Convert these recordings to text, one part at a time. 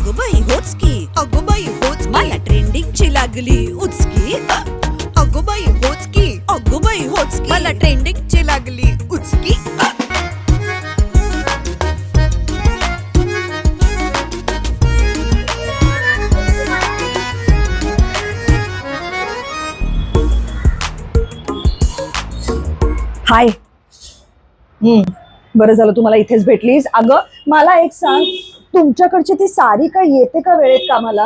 अगं बाई होच की, अगं बाई होच, मला ट्रेंडिंगची लागली उचकी. अगं बाई होच की, अगं बाई होच, मला ट्रेंडिंगची लागली उचकी. हाय. बरं झालं तू मला इथेच भेटलीस. अगं मला एक सांग, तुमच्याकडची ती सारिका येते का वेळेत कामाला?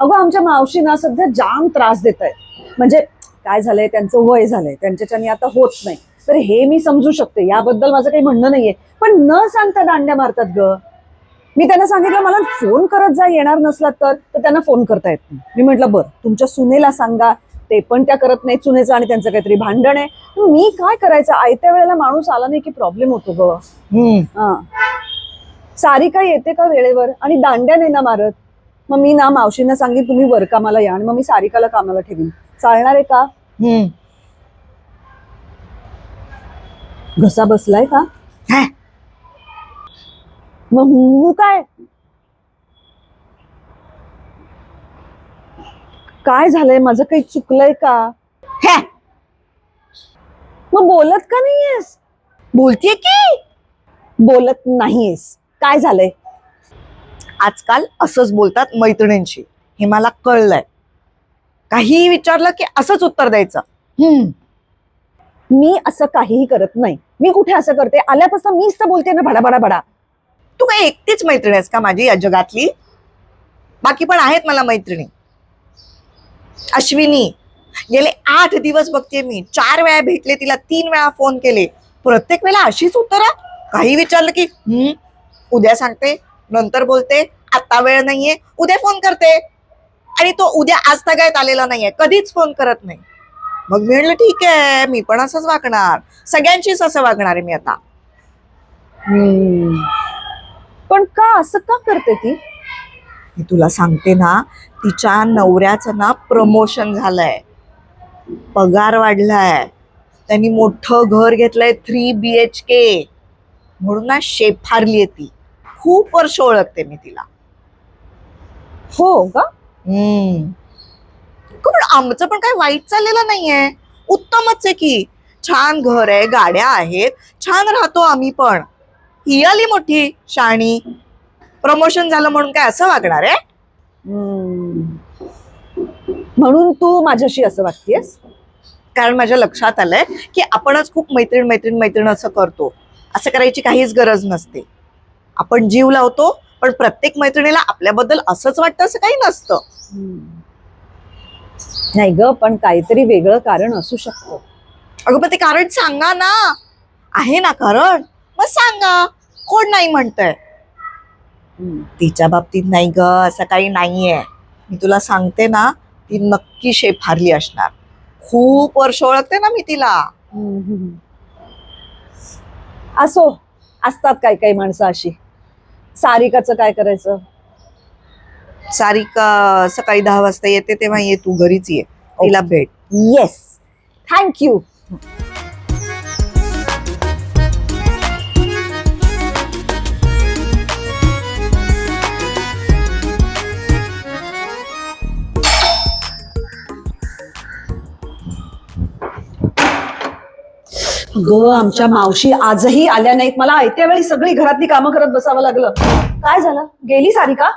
अगं आमच्या मावशींना सध्या जाम त्रास देत आहे. म्हणजे काय झालंय, त्यांचं वय झालंय, त्यांच्याच्यानी आता होत नाही. तर हे मी समजू शकते, याबद्दल माझं काही म्हणणं नाहीये, पण न सांगता दांड्या मारतात ग. मी त्यांना सांगितलं मला फोन करत जा, येणार नसला तर त्यांना फोन करता येत नाही. मी म्हटलं बरं तुमच्या सुनेला सांगा, ते पण त्या करत नाही सुनेचं, आणि त्यांचं काहीतरी भांडण आहे. मी काय करायचं, आयत्या वेळेला माणूस आला नाही की प्रॉब्लेम होतो ग. सारिका येते का वेळेवर आणि दांड्या नाही ना मारत? मग मी ना मावशींना सांगेन तुम्ही वर कामाला या, आणि मग मी सारिकाला कामाला ठेवीन. चालणार आहे का? घसा बसलाय का? मग काय काय झालंय, माझं काही चुकलंय का? मग बोलत का नाहीयेस? बोलतीये की बोलत नाहीयेस, काय झालंय? आजकाल असंच बोलतात मैत्रिणींशी, हे मला कळलंय. काहीही विचारलं की असंच उत्तर द्यायचं. मी असं काहीही करत नाही. मी कुठे असं करते? आल्यापासून मीच तर बोलते ना भडा भडा भडा. तू काय एकटीच मैत्रीण आहेस का माझी या जगातली? बाकी पण आहेत मला मैत्रिणी. अश्विनी गेले 8 दिवस बघते मी, 4 वेळा भेटले तिला, 3 वेळा फोन केले. प्रत्येक वेळेला अशीच उत्तरं. काही विचारलं की उद्या सांगते, नंतर बोलते, आता वेळ नाहीये, उद्या फोन करते. आणि तो उद्या आज तगायत आलेला नाहीये, कधीच फोन करत नाही. मग मी म्हणलं ठीक आहे, मी पण असंच वागणार, सगळ्यांशीच असं वागणार आहे मी आता. पण का असं का करते ती? मी तुला सांगते ना, तिच्या नवऱ्याचं ना प्रमोशन झालंय, पगार वाढलाय, त्यांनी मोठं घर घेतलंय 3 BHK, म्हणून ना शेफारली आहे ती. खूप वर्ष ओळखते मी तिला. हो का? पण आमचं पण काही वाईट चाललेलं नाहीये, उत्तमच आहे की. छान घर आहे, गाड्या आहेत, छान राहतो आम्ही पण. ही आली मोठी शाणी, प्रमोशन झालं म्हणून काय असं वागणार आहे? म्हणून तू माझ्याशी असं वागतेस? कारण माझ्या लक्षात आलंय की आपणच खूप मैत्रीण मैत्रीण मैत्रीण असं करतो. असं करायची काहीच गरज नसते. आपण जीव लावतो, पण प्रत्येक मैत्रिणीला आपल्याबद्दल असंच वाटतं असं काही नसतं. नाही ग, पण काहीतरी वेगळं कारण असू शकतं. अगं पण ते कारण सांगा ना. आहे ना कारण, मग सांगा. कोण नाही म्हणतंय? तिच्या बाबतीत नाही ग, असं काही नाहीये. मी तुला सांगते ना, ती नक्की शेफारली असणार. खूप वर्ष ओळखते ना मी तिला. असो, असतात काही काही माणसं अशी. सारिकाचं काय करायचं? सारिका सकाळी 10 वाजता येते, तेव्हा ये तू, घरीच ये, तिला भेट. Yes, thank you. ग, आमच्या मावशी आजही आल्या नाहीत. मला आयत्या वेळी सगळी घरातली कामं करत बसावं लागलं. काय झालं, गेली सारिका?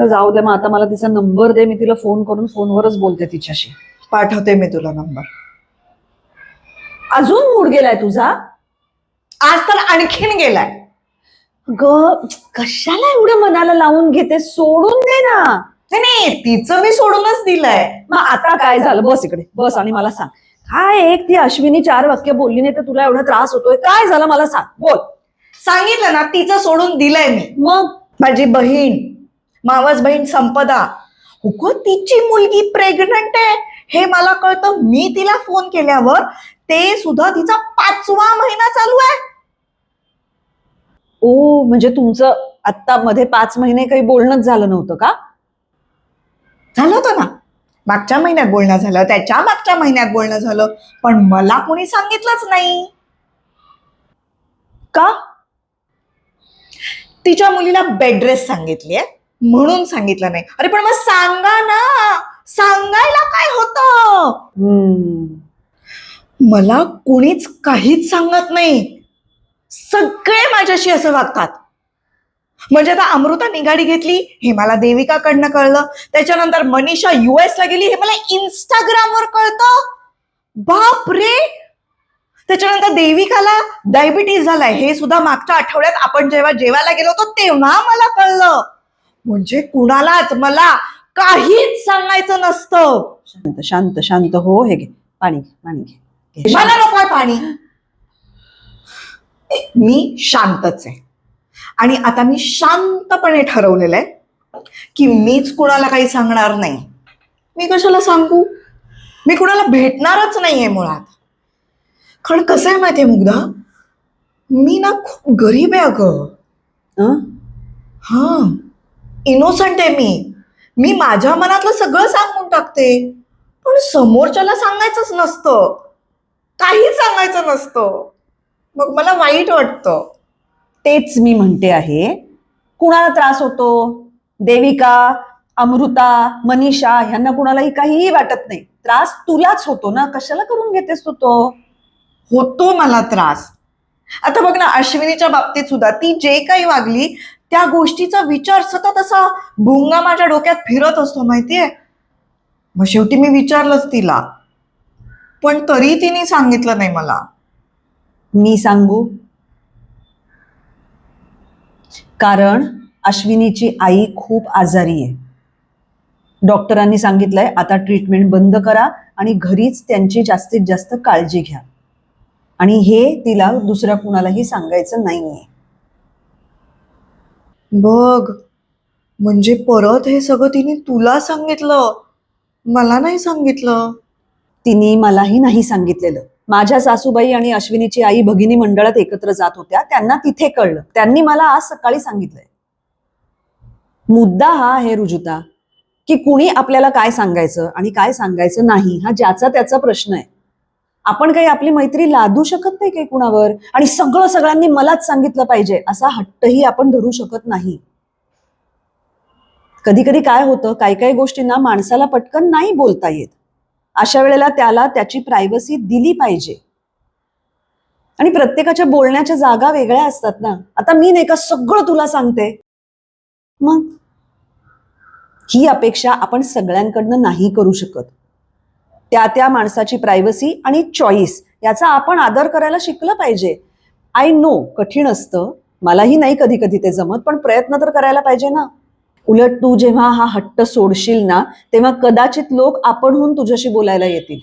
जाऊ दे, मग आता मला तिचा नंबर दे, मी तिला फोन करून फोनवरच बोलते तिच्याशी. पाठवते मी तुला नंबर. अजून मूड गेलाय तुझा? आज तर आणखीन गेलाय. ग, कशाला एवढं मनाला लावून घेते? सोडून दे ना. नाही, तिचं मी सोडूनच दिलंय. मग आता काय झालं? बस इकडे, बस आणि मला सांग. काय एक ती अश्विनी 4 वाक्य बोलली नाही तर तुला एवढा त्रास होतोय? काय झालं मला सांग, बोल. सांगितलं ना, तिचं सोडून दिलंय मी. मग माझी बहीण, मावस बहीण संपदा, तिची मुलगी प्रेग्नंट आहे हे मला कळतं मी तिला फोन केल्यावर. ते सुद्धा तिचा 5वा महिना चालू आहे. ओ, म्हणजे तुमचं आता मध्ये 5 महिने काही बोलणंच झालं नव्हतं का? झालं होतं ना, मागच्या महिन्यात बोलणं झालं, त्याच्या मागच्या महिन्यात बोलणं झालं, पण मला कोणी सांगितलंच नाही. का? तिच्या मुलीला बेड रेस्ट सांगितली आहे म्हणून सांगितलं नाही. अरे पण मग सांगा ना, सांगायला काय होतं. मला कुणीच काहीच सांगत नाही, सगळे माझ्याशी असं वागतात. म्हणजे आता अमृता निघाडी घेतली हे मला देविकाकडनं कळलं, त्याच्यानंतर मनीषा US ला गेली हे मला इंस्टाग्रामवर कळतं. बाप रे. त्याच्यानंतर देविकाला डायबिटीज झालाय हे सुद्धा मागच्या आठवड्यात आपण जेव्हा जेवायला गेलो होतो तेव्हा मला कळलं. म्हणजे कुणालाच मला काहीच सांगायचं नसतं. शांत शांत शांत हो. हे घे पाणी, पाणी घे. मला नकोय पाणी. मी शांतच आहे आणि आता मी शांतपणे ठरवलेलं आहे की मीच कुणाला काही सांगणार नाही. मी कशाला सांगू, मी कुणाला भेटणारच नाहीये मुळात. कारण कसं आहे माहितीये मुग्धा, मी ना खूप गरीब आहे अगं. हा, इनोसंट आहे मी माझ्या मनातलं सगळं सांगून टाकते, पण समोरच्याला सांगायचंच नसतं, काही सांगायचं नसतं. मग मला वाईट वाटतं. तेच मी म्हणते आहे, कुणाला त्रास होतो? देविका, अमृता, मनीषा ह्यांना कुणालाही काहीही वाटत नाही. त्रास तुलाच होतो ना, कशाला करून घेतेस तू तो? होतो मला त्रास. आता बघ ना, अश्विनीच्या बाबतीत सुद्धा ती जे काही वागली त्या गोष्टीचा विचार सतत असा भुंगा माझ्या डोक्यात फिरत असतो माहितीये. मग शेवटी मी विचारलंच तिला, पण तरी तिने सांगितलं नाही मला. मी सांगू? कारण अश्विनीची आई खूप आजारी आहे. डॉक्टरांनी सांगितलंय आता ट्रीटमेंट बंद करा आणि घरीच त्यांची जास्तीत जास्त काळजी घ्या. आणि हे तिला दुसऱ्या कुणालाही सांगायचं नाहीये. बघ, म्हणजे परत हे सगळं तिने तुला सांगितलं, मला नाही सांगितलं. तिने मलाही नाही सांगितलेलं. माझ्या सासूबाई आणि अश्विनीची आई भगिनी मंडळात एकत्र जात होत्या, त्यांना तिथे कळलं. त्यांनी मला आज सकाळी सांगितलंय. मुद्दा हा आहे रुजुता की कुणी आपल्याला काय सांगायचं आणि काय सांगायचं नाही हा ज्याचा त्याचा प्रश्न आहे. आपण काही आपली मैत्री लादू शकत नाही काही कुणावर आणि सगळं सगळ्यांनी मलाच सांगितलं पाहिजे असा हट्टही आपण धरू शकत नाही. कधी कधी काय होतं, काही काही गोष्टींना माणसाला पटकन नाही बोलता येत. अशा वेळेला त्याला त्याची प्रायव्हसी दिली पाहिजे. आणि प्रत्येकाच्या बोलण्याच्या जागा वेगळ्या असतात ना. आता मी नाही का सगळं तुला सांगते, मग ही अपेक्षा आपण सगळ्यांकडनं नाही करू शकत. त्या त्या माणसाची प्रायव्हसी आणि चॉईस याचा आपण आदर करायला शिकलं पाहिजे. आय नो कठीण असतं, मलाही नाही कधी कधी ते जमत, पण प्रयत्न तर करायला पाहिजे ना. उलट तू जेव्हा हा हट्ट सोडशील ना तेव्हा कदाचित लोक आपणहून तुझ्याशी बोलायला येतील.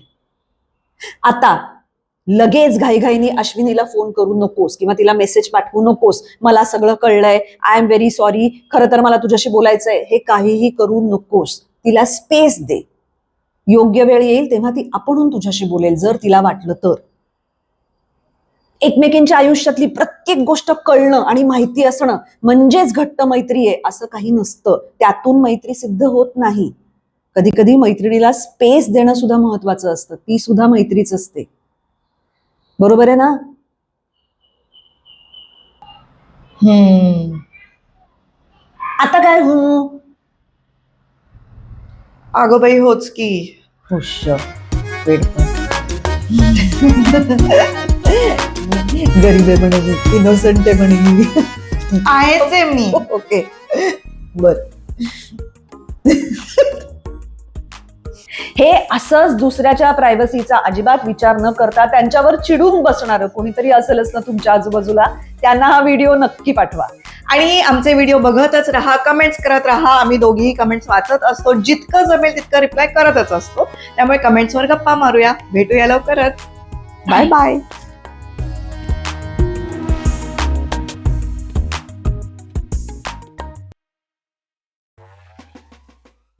आता लगेच घाईघाईने अश्विनीला फोन करू नकोस किंवा तिला मेसेज पाठवू नकोस, मला सगळं कळलंय, आय एम व्हेरी सॉरी, खरं तर मला तुझ्याशी बोलायचंय, हे काहीही करू नकोस. तिला स्पेस दे. योग्य वेळ येईल तेव्हा ती आपणहून तुझ्याशी बोलेल जर तिला वाटलं तर. एकमेकींच्या आयुष्यातली प्रत्येक गोष्ट कळणं आणि माहिती असणं म्हणजेच घट्ट मैत्री आहे असं काही नसतं. त्यातून मैत्री सिद्ध होत नाही. कधी कधी मैत्रिणीला स्पेस देणं सुद्धा महत्वाचं असतं. ती सुद्धा मैत्रीच असते. बरोबर आहे ना? आता काय हो? अगं बाई होच की. हुश गरीब आहे म्हणे, इनोसंट आहे म्हणे. आहेच आहे मी. ओके बर. हे असंच दुसऱ्याच्या प्रायव्हसीचा अजिबात विचार न करता त्यांच्यावर चिडून बसणारं कोणीतरी असेलच ना तुमच्या आजूबाजूला, त्यांना हा व्हिडिओ नक्की पाठवा. आणि आमचे व्हिडिओ बघतच राहा, कमेंट्स करत राहा. आम्ही दोघीही कमेंट्स वाचत असतो, जितकं जमेल तितकं रिप्लाय करतच असतो. त्यामुळे कमेंट्सवर गप्पा मारूया. भेटूया लवकरच. Bye bye.